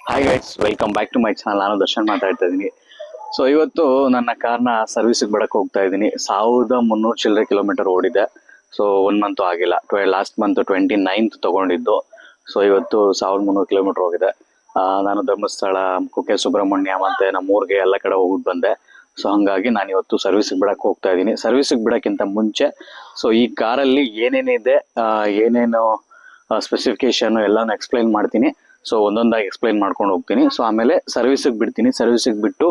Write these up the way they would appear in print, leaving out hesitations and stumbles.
Hi guys, welcome back to my channel. ನಾನು ದರ್ಶನ್ ಮಾತಾಡ್ತಾ ಇದ್ದೀನಿ. ಸೊ ಇವತ್ತು ನನ್ನ ಕಾರ್ನ ಸರ್ವಿಸ್ಗೆ ಬಿಡಕ್ಕೆ ಹೋಗ್ತಾ ಇದ್ದೀನಿ. 1300 ಚಿಲ್ಲರೆ ಕಿಲೋಮೀಟರ್ ಓಡಿದೆ. ಸೊ 1 ಮಂತ್ ಆಗಿಲ್ಲ. ಲಾಸ್ಟ್ ಮಂತ್ 29th ತಗೊಂಡಿದ್ದು. ಸೊ ಇವತ್ತು 1300 ಕಿಲೋಮೀಟರ್ ಹೋಗಿದೆ. ನಾನು ಧರ್ಮಸ್ಥಳ, ಕುಕ್ಕೆ ಸುಬ್ರಹ್ಮಣ್ಯ ಮತ್ತೆ ನಮ್ಮೂರಿಗೆ ಎಲ್ಲ ಕಡೆ ಹೋಗ್ಬಿಟ್ಟು ಬಂದೆ. ಸೊ ಹಂಗಾಗಿ ನಾನು ಇವತ್ತು ಸರ್ವಿಸ್ಗೆ ಬಿಡಕ್ಕೆ ಹೋಗ್ತಾ ಇದ್ದೀನಿ. ಸರ್ವಿಸ್ಗೆ ಬಿಡಕ್ಕಿಂತ ಮುಂಚೆ ಸೊ ಈ ಕಾರಲ್ಲಿ ಏನೇನಿದೆ, ಏನೇನು ಸ್ಪೆಸಿಫಿಕೇಶನ್ ಎಲ್ಲಾನು ಎಕ್ಸ್ಪ್ಲೈನ್ ಮಾಡ್ತೀನಿ. ಸೊ ಒಂದೊಂದಾಗಿ ಎಕ್ಸ್ಪ್ಲೈನ್ ಮಾಡ್ಕೊಂಡು ಹೋಗ್ತೀನಿ. ಸೊ ಆಮೇಲೆ ಸರ್ವಿಸಿಗೆ ಬಿಡ್ತೀನಿ. ಸರ್ವಿಸಿಗೆ ಬಿಟ್ಟು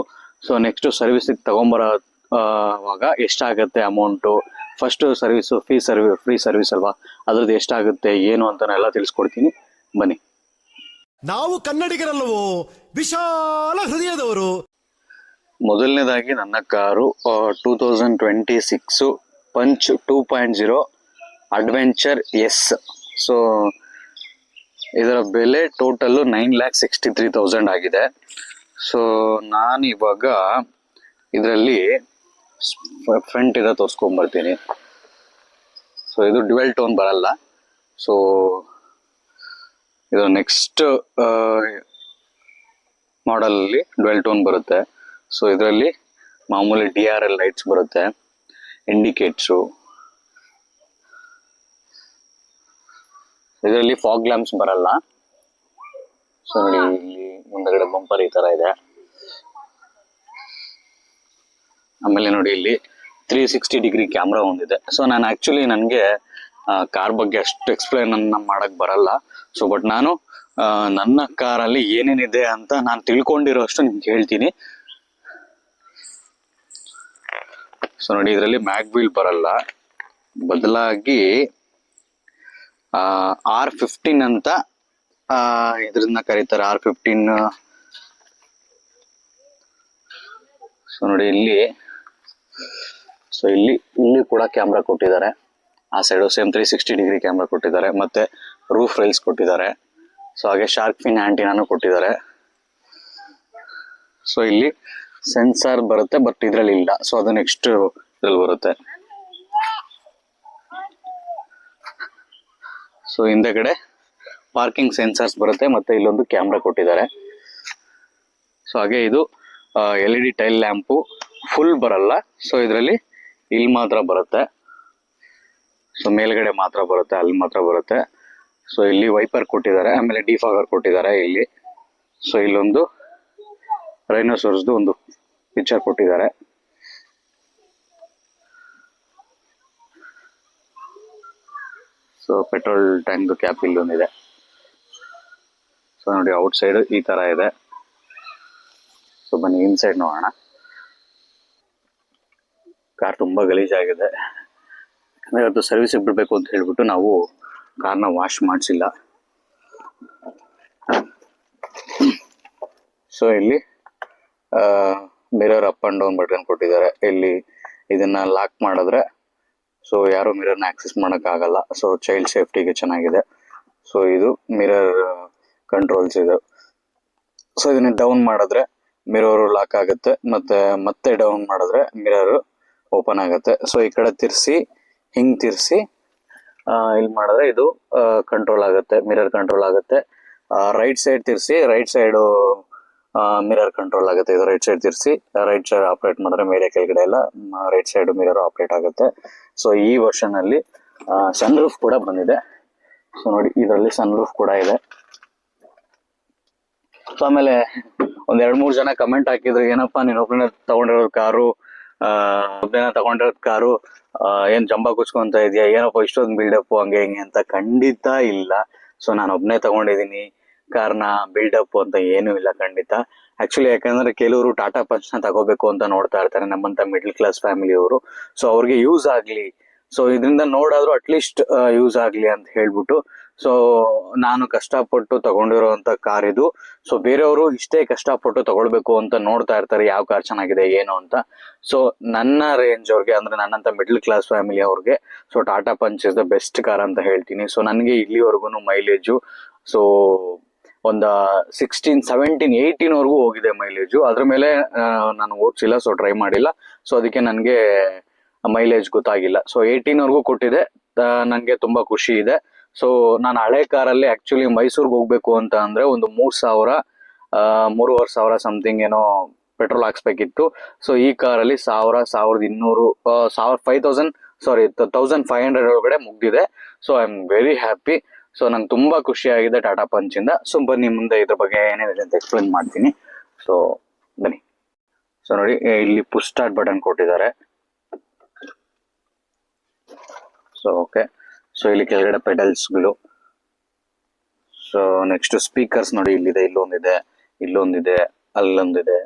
ಸೊ ನೆಕ್ಸ್ಟ್ ಸರ್ವಿಸಿಗೆ ತಗೊಂಬರೋವಾಗ ಎಷ್ಟಾಗುತ್ತೆ amount, first service free service ಅಲ್ವಾ, ಅದ್ರದ್ದು ಎಷ್ಟಾಗುತ್ತೆ ಏನು ಅಂತ ಎಲ್ಲ ತಿಳಿಸ್ಕೊಡ್ತೀನಿ. ಬನ್ನಿ. ನಾವು ಕನ್ನಡಿಗರಲ್ಲವೋ, ವಿಶಾಲ ಹೃದಯದವರು. ಮೊದಲನೇದಾಗಿ ನನ್ನ ಕಾರು 2026 ಪಂಚ್ 2.0 ಅಡ್ವೆಂಚರ್ ಎಸ್. ಸೊ ಇದರ ಬೆಲೆ ಟೋಟಲ್ಲು 9,63,000 ಆಗಿದೆ. ಸೊ ನಾನು ಇವಾಗ ಇದರಲ್ಲಿ ಫ್ರಂಟ್ ಇರೋ ತೋರಿಸ್ಕೊಂಬರ್ತೀನಿ. ಸೊ ಇದು ಡ್ಯುವೆಲ್ ಟೋನ್ ಬರಲ್ಲ. ಸೊ ಇದು ನೆಕ್ಸ್ಟ್ ಮಾಡಲಲ್ಲಿ ಡ್ಯುವೆಲ್ ಟೋನ್ ಬರುತ್ತೆ. ಸೊ ಇದರಲ್ಲಿ ಮಾಮೂಲಿ DRL ಲೈಟ್ಸ್ ಬರುತ್ತೆ, ಇಂಡಿಕೇಟ್ಸು. ಇದರಲ್ಲಿ ಫಾಗ್ ಲ್ಯಾಂಪ್ಸ್ ಬರಲ್ಲ. ಸೊ ನೋಡಿ, ಇಲ್ಲಿ ಮುಂದಗಡೆ ಬಂಪರ್ ಈ ತರ ಇದೆ. ಆಮೇಲೆ ನೋಡಿ, ಇಲ್ಲಿ 360 ಡಿಗ್ರಿ ಕ್ಯಾಮ್ರಾ ಒಂದಿದೆ. ಸೊ ನಾನು ಆಕ್ಚುಲಿ ನನಗೆ ಕಾರ್ ಬಗ್ಗೆ ಅಷ್ಟು ಎಕ್ಸ್ಪ್ಲೈನ್ ಮಾಡಕ್ ಬರಲ್ಲ. ಸೊ ಬಟ್ ನಾನು ನನ್ನ ಕಾರಲ್ಲಿ ಏನೇನಿದೆ ಅಂತ ನಾನು ತಿಳ್ಕೊಂಡಿರೋ ಅಷ್ಟು ನಿಮ್ಗೆ ಹೇಳ್ತೀನಿ. ಸೊ ನೋಡಿ, ಇದರಲ್ಲಿ ಮ್ಯಾಗ್ ವೀಲ್ ಬರಲ್ಲ, ಬದಲಾಗಿ R15 ಅಂತ ಇದ್ರನ್ನ ಕರೀತಾರೆ, R15. ಸೊ ನೋಡಿ, ಇಲ್ಲಿ ಕೂಡ ಕ್ಯಾಮ್ರಾ ಕೊಟ್ಟಿದ್ದಾರೆ. ಆ ಸೈಡು ಸೇಮ್ 360 ಡಿಗ್ರಿ ಕ್ಯಾಮ್ರಾ ಕೊಟ್ಟಿದ್ದಾರೆ. ಮತ್ತೆ ರೂಫ್ ರೈಲ್ಸ್ ಕೊಟ್ಟಿದ್ದಾರೆ. ಸೊ ಹಾಗೆ ಶಾರ್ಕ್ ಫಿನ್ ಆಂಟಿನಾನು ಕೊಟ್ಟಿದ್ದಾರೆ. ಸೊ ಇಲ್ಲಿ ಸೆನ್ಸಾರ್ ಬರುತ್ತೆ, ಬಟ್ ಇದ್ರಲ್ಲಿ ಇಲ್ಲ. ಸೊ ಅದು ನೆಕ್ಸ್ಟ್ ಇದ್ರಲ್ಲಿ ಬರುತ್ತೆ. ಸೊ ಹಿಂದೆಗಡೆ ಪಾರ್ಕಿಂಗ್ ಸೆನ್ಸರ್ಸ್ ಬರುತ್ತೆ, ಮತ್ತೆ ಇಲ್ಲೊಂದು ಕ್ಯಾಮ್ರಾ ಕೊಟ್ಟಿದ್ದಾರೆ. ಸೊ ಹಾಗೆ ಇದು LED ಟೈಲ್ ಲ್ಯಾಂಪು ಫುಲ್ ಬರಲ್ಲ. ಸೊ ಇದರಲ್ಲಿ ಇಲ್ಲಿ ಮಾತ್ರ ಬರುತ್ತೆ. ಸೊ ಮೇಲ್ಗಡೆ ಮಾತ್ರ ಬರುತ್ತೆ, ಅಲ್ಲಿ ಮಾತ್ರ ಬರುತ್ತೆ. ಸೊ ಇಲ್ಲಿ ವೈಪರ್ ಕೊಟ್ಟಿದ್ದಾರೆ, ಆಮೇಲೆ ಡಿಫಾಗರ್ ಕೊಟ್ಟಿದ್ದಾರೆ ಇಲ್ಲಿ. ಸೊ ಇಲ್ಲೊಂದು ರೈನೋಸೋರ್ಸ್ದು ಒಂದು ಪಿಕ್ಚರ್ ಕೊಟ್ಟಿದ್ದಾರೆ. ಸೊ ಪೆಟ್ರೋಲ್ ಟ್ಯಾಂಕ್ ಕ್ಯಾಪ್ ಇಲ್ಲೊಂದಿದೆ. ಸೊ ನೋಡಿ, ಔಟ್ ಸೈಡ್ ಈ ತರ ಇದೆ. ಸೊ ಬನ್ನಿ ಇನ್ಸೈಡ್ ನೋಡೋಣ. ಕಾರ್ ತುಂಬಾ ಗಲೀಜಾಗಿದೆ. ಇವತ್ತು ಸರ್ವಿಸಿಗೆ ಬಿಡಬೇಕು ಅಂತ ಹೇಳ್ಬಿಟ್ಟು ನಾವು ಕಾರ್ನ ವಾಶ್ ಮಾಡಿಸಿಲ್ಲ. ಸೊ ಇಲ್ಲಿ mirror up and down button ಕೊಟ್ಟಿದ್ದಾರೆ. ಇಲ್ಲಿ ಇದನ್ನ ಲಾಕ್ ಮಾಡಿದ್ರೆ ಸೊ ಯಾರು ಮಿರರ್ನ ಆಕ್ಸೆಸ್ ಮಾಡೋಕ್ಕಾಗಲ್ಲ. ಸೊ ಚೈಲ್ಡ್ ಸೇಫ್ಟಿಗೆ ಚೆನ್ನಾಗಿದೆ. ಸೊ ಇದು ಮಿರರ್ ಕಂಟ್ರೋಲ್ಸ್ ಇದೆ. ಸೊ ಇದನ್ನ ಡೌನ್ ಮಾಡಿದ್ರೆ ಮಿರರ್ ಲಾಕ್ ಆಗುತ್ತೆ, ಮತ್ತೆ ಡೌನ್ ಮಾಡಿದ್ರೆ ಮಿರರ್ ಓಪನ್ ಆಗುತ್ತೆ. ಸೊ ಈ ಕಡೆ ತಿರ್ಸಿ, ಹಿಂಗ್ ತಿರ್ಸಿ ಇಲ್ಲಿ ಮಾಡಿದ್ರೆ ಇದು ಕಂಟ್ರೋಲ್ ಆಗುತ್ತೆ, ಮಿರರ್ ಕಂಟ್ರೋಲ್ ಆಗುತ್ತೆ. ರೈಟ್ ಸೈಡ್ ತಿರ್ಸಿ, ರೈಟ್ ಸೈಡು ಮಿರರ್ ಕಂಟ್ರೋಲ್ ಆಗುತ್ತೆ. ಇದು ರೈಟ್ ಸೈಡ್ ತಿರ್ಸಿ, ರೈಟ್ ಸೈಡ್ ಆಪರೇಟ್ ಮಾಡಿದ್ರೆ ಮೇಲೆ ಕೆಳಗಡೆ ಎಲ್ಲ ರೈಟ್ ಸೈಡ್ ಮಿರರ್ ಆಪರೇಟ್ ಆಗುತ್ತೆ. ಸೊ ಈ ವರ್ಷನ್ ಅಲ್ಲಿ ಸನ್ ರೂಫ್ ಕೂಡ ಬಂದಿದೆ. ಸೊ ನೋಡಿ, ಇದರಲ್ಲಿ ಸನ್ ರೂಫ್ ಕೂಡ ಇದೆ. ಸೊ ಆಮೇಲೆ ಒಂದ್ 2-3 ಜನ ಕಮೆಂಟ್ ಹಾಕಿದ್ರು, ಏನಪ್ಪಾ ನೀನ್ ಒಬ್ಬನೇ ತಗೊಂಡಿರೋದು ಕಾರು, ಏನ್ ಜಂಬ ಕುಚ್ಕೊಂತ ಇದೆಯಾ, ಏನಪ್ಪ ಇಷ್ಟೊಂದು ಬಿಲ್ಡಪ್ ಹಂಗೆ ಹಿಂಗೆ ಅಂತ. ಖಂಡಿತ ಇಲ್ಲ. ಸೊ ನಾನು ಒಬ್ನೇ ತಗೊಂಡಿದ್ದೀನಿ ಕಾರ್ನ, ಬಿಲ್ಡಪ್ ಅಂತ ಏನೂ ಇಲ್ಲ ಖಂಡಿತ. ಆಕ್ಚುಲಿ ಯಾಕಂದ್ರೆ ಕೆಲವರು ಟಾಟಾ ಪಂಚ್ ನ ತಗೋಬೇಕು ಅಂತ ನೋಡ್ತಾ ಇರ್ತಾರೆ, ನಮ್ಮಂತ ಮಿಡ್ಲ್ ಕ್ಲಾಸ್ ಫ್ಯಾಮಿಲಿಯವರು. ಸೊ ಅವ್ರಿಗೆ ಯೂಸ್ ಆಗ್ಲಿ, ಸೊ ಇದರಿಂದ ನೋಡಾದ್ರೂ ಅಟ್ಲೀಸ್ಟ್ ಯೂಸ್ ಆಗ್ಲಿ ಅಂತ ಹೇಳ್ಬಿಟ್ಟು ಸೊ ನಾನು ಕಷ್ಟಪಟ್ಟು ತಗೊಂಡಿರೋಂಥ ಕಾರ್ ಇದು. ಸೊ ಬೇರೆಯವರು ಇಷ್ಟೇ ಕಷ್ಟಪಟ್ಟು ತಗೊಳ್ಬೇಕು ಅಂತ ನೋಡ್ತಾ ಇರ್ತಾರೆ, ಯಾವ ಕಾರ್ ಚೆನ್ನಾಗಿದೆ ಏನು ಅಂತ. ಸೊ ನನ್ನ ರೇಂಜ್ ಅವ್ರಿಗೆ, ಅಂದ್ರೆ ನನ್ನಂತ ಮಿಡ್ಲ್ ಕ್ಲಾಸ್ ಫ್ಯಾಮಿಲಿ ಅವ್ರಿಗೆ so Tata punch is the best car ಅಂತ ಹೇಳ್ತೀನಿ. ಸೊ ನನಗೆ ಇಲ್ಲಿವರೆಗೂ ಮೈಲೇಜು ಸೊ ಒಂದು 16, 17, 18 ವರೆಗೂ ಹೋಗಿದೆ ಮೈಲೇಜು. ಅದ್ರ ಮೇಲೆ ನಾನು ಓಡಿಸಿಲ್ಲ, ಸೊ ಟ್ರೈ ಮಾಡಿಲ್ಲ. ಸೊ ಅದಕ್ಕೆ ನನಗೆ ಮೈಲೇಜ್ ಗೊತ್ತಾಗಿಲ್ಲ. ಸೊ 18 ವರೆಗೂ ಕೊಟ್ಟಿದೆ, ನನಗೆ ತುಂಬಾ ಖುಷಿ ಇದೆ. ಸೊ ನಾನು ಹಳೆ ಕಾರಲ್ಲಿ ಆಕ್ಚುಲಿ ಮೈಸೂರ್ಗೆ ಹೋಗ್ಬೇಕು ಅಂತ ಅಂದ್ರೆ ಒಂದು 3,000 3,500 ಸಮಥಿಂಗ್ ಏನೋ ಪೆಟ್ರೋಲ್ ಹಾಕ್ಸ್ಬೇಕಿತ್ತು. ಸೊ ಈ ಕಾರಲ್ಲಿ 1,200 5,000 ಸಾರಿ 1,500 ಒಳಗಡೆ ಮುಗ್ದಿದೆ. So I am very happy. So ನಂಗೆ ತುಂಬಾ ಖುಷಿ ಆಗಿದೆ ಟಾಟಾ ಪಂಚ್ ಇಂದ. ಸೊ ಬನ್ನಿ ಮುಂದೆ ಇದ್ರ ಬಗ್ಗೆ ಏನೇನಿದೆ ಅಂತ ಎಕ್ಸ್ಪ್ಲೇನ್ ಮಾಡ್ತೀನಿ. ಸೊ ಬನ್ನಿ. ಸೊ ನೋಡಿ, ಇಲ್ಲಿ ಪುಷ್ ಸ್ಟಾರ್ಟ್ ಬಟನ್ ಕೊಟ್ಟಿದ್ದಾರೆ. So okay. ಸೊ ಇಲ್ಲಿ ಕೆಳಗಡೆ ಪೆಡಲ್ಸ್ಗಳು. ಸೊ ನೆಕ್ಸ್ಟ್ ಸ್ಪೀಕರ್ಸ್ ನೋಡಿ, ಇಲ್ಲಿದೆ, ಇಲ್ಲೊಂದಿದೆ, ಇಲ್ಲೊಂದಿದೆ, ಅಲ್ಲೊಂದಿದೆ,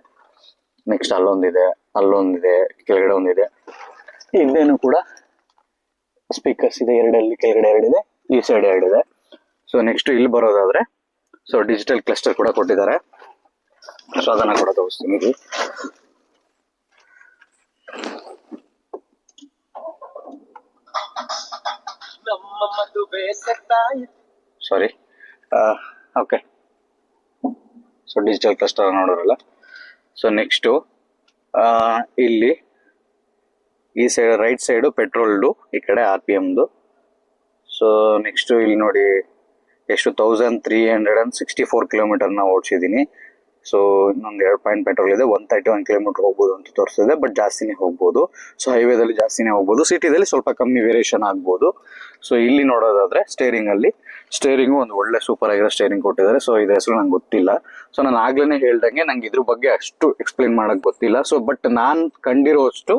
ನೆಕ್ಸ್ಟ್ ಅಲ್ಲೊಂದಿದೆ, ಅಲ್ಲೊಂದಿದೆ, ಕೆಳಗಡೆ ಒಂದಿದೆ. ಹಿಂದೆನೂ ಕೂಡ ಸ್ಪೀಕರ್ಸ್ ಇದೆ, ಎರಡಲ್ಲಿ ಕೆಳಗಡೆ ಎರಡಿದೆ, ಈ ಸೈಡ್ ಎರಡಿದೆ. ಸೊ ನೆಕ್ಸ್ಟ್ ಇಲ್ಲಿ ಬರೋದಾದ್ರೆ ಸೊ ಡಿಜಿಟಲ್ ಕ್ಲಸ್ಟರ್ ಕೂಡ ಕೊಟ್ಟಿದ್ದಾರೆ. ಸೊ ಅದನ್ನ ಕೂಡ ತೋರಿಸ್ತೀನಿ ಇಲ್ಲಿ. Sorry, okay. So digital cluster ನೋಡೋರಲ್ಲ. ಸೊ ನೆಕ್ಸ್ಟ್ ಇಲ್ಲಿ ಈ ಸೈಡ್ ರೈಟ್ ಸೈಡು ಪೆಟ್ರೋಲ್ದು, ಈ ಕಡೆ RPMದು. ಸೊ ನೆಕ್ಸ್ಟ್ ಇಲ್ಲಿ ನೋಡಿ ಎಷ್ಟು 1,364 ಕಿಲೋಮೀಟರ್ನ ಓಡಿಸಿದ್ದೀನಿ. ಸೊ ಇನ್ನೊಂದು 2 ಪಾಯಿಂಟ್ ಪೆಟ್ರೋಲ್ ಇದೆ. 131 ಕಿಲೋಮೀಟರ್ ಹೋಗ್ಬೋದು ಅಂತ ತೋರಿಸ್ತಿದೆ, ಬಟ್ ಜಾಸ್ತಿನೇ ಹೋಗ್ಬೋದು. ಸೊ ಹೈವೇದಲ್ಲಿ ಜಾಸ್ತಿನೇ ಹೋಗ್ಬೋದು, ಸಿಟಿದಲ್ಲಿ ಸ್ವಲ್ಪ ಕಮ್ಮಿ ವೇರಿಯೇಷನ್ ಆಗ್ಬೋದು. ಸೊ ಇಲ್ಲಿ ನೋಡೋದಾದ್ರೆ ಸ್ಟೇರಿಂಗು ಒಂದು ಒಳ್ಳೆ ಸೂಪರ್ ಆಗಿರೋ ಸ್ಟೇರಿಂಗ್ ಕೊಟ್ಟಿದ್ದಾರೆ. ಸೊ ಇದ್ರ ಹೆಸರು ನಂಗೆ ಗೊತ್ತಿಲ್ಲ. ಸೊ ನಾನು ಆಗ್ಲೇ ಹೇಳ್ದಂಗೆ ನಂಗೆ ಇದ್ರ ಬಗ್ಗೆ ಅಷ್ಟು ಎಕ್ಸ್ಪ್ಲೇನ್ ಮಾಡಕ್ ಗೊತ್ತಿಲ್ಲ. ಸೊ ಬಟ್ ನಾನು ಕಂಡಿರೋಷ್ಟು